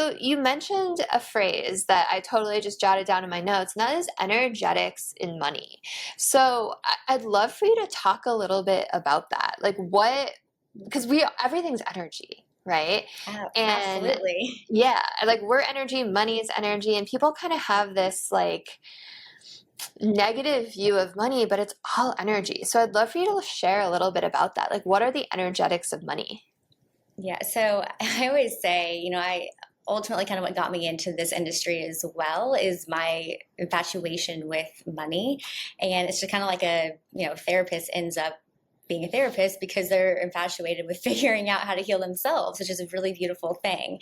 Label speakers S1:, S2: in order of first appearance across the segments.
S1: So you mentioned a phrase that I totally just jotted down in my notes, and that is energetics in money. So I'd love for you to talk a little bit about that. Like what, because everything's energy, right? And
S2: Absolutely.
S1: yeah, like we're energy, money is energy, and people kind of have this like negative view of money, but it's all energy. So I'd love for you to share a little bit about that. Like what are the energetics of money?
S2: Yeah, so I always say, I ultimately kind of what got me into this industry as well is my infatuation with money. And it's just kind of like therapist ends up being a therapist because they're infatuated with figuring out how to heal themselves, which is a really beautiful thing.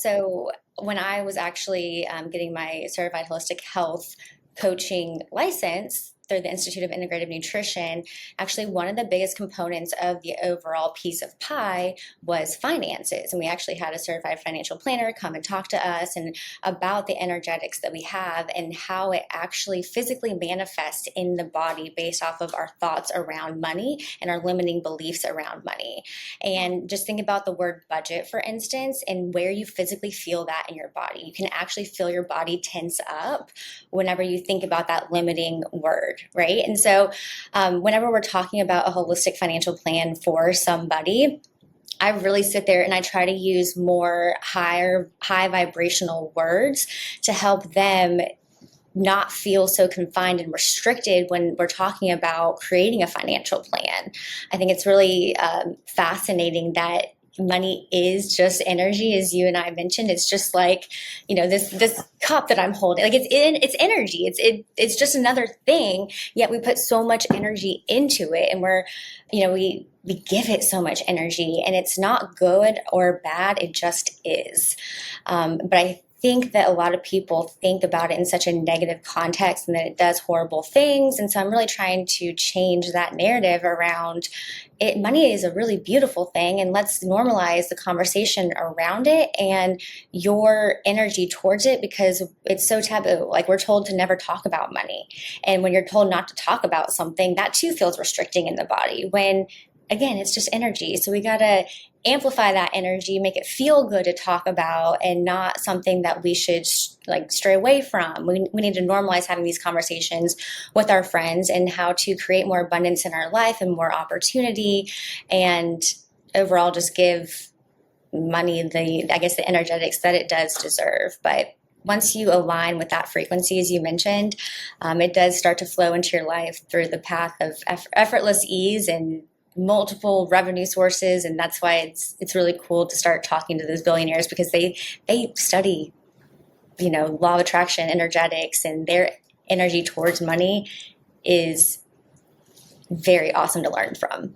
S2: So when I was actually getting my certified holistic health coaching license through the Institute of Integrative Nutrition, actually one of the biggest components of the overall piece of pie was finances. And we actually had a certified financial planner come and talk to us and about the energetics that we have and how it actually physically manifests in the body based off of our thoughts around money and our limiting beliefs around money. And just think about the word budget, for instance, and where you physically feel that in your body. You can actually feel your body tense up whenever you think about that limiting word, right? And so, whenever we're talking about a holistic financial plan for somebody, I really sit there and I try to use more high vibrational words to help them not feel so confined and restricted when we're talking about creating a financial plan. I think it's really fascinating that money is just energy, as you and I mentioned. It's just like, this cup that I'm holding. Like it's energy. It's just another thing. Yet we put so much energy into it, and we give it so much energy, and it's not good or bad. It just is. But I think that a lot of people think about it in such a negative context and that it does horrible things. And so I'm really trying to change that narrative around it. Money is a really beautiful thing, and let's normalize the conversation around it and your energy towards it, because it's so taboo. Like, we're told to never talk about money. And when you're told not to talk about something, that too feels restricting in the body, when again, it's just energy. So we got to amplify that energy, make it feel good to talk about, and not something that we should like stray away from. We need to normalize having these conversations with our friends and how to create more abundance in our life and more opportunity, and overall just give money the energetics that it does deserve. But once you align with that frequency, as you mentioned, it does start to flow into your life through the path of effortless ease and multiple revenue sources. And that's why it's really cool to start talking to those billionaires, because they study, law of attraction, energetics, and their energy towards money is very awesome to learn from.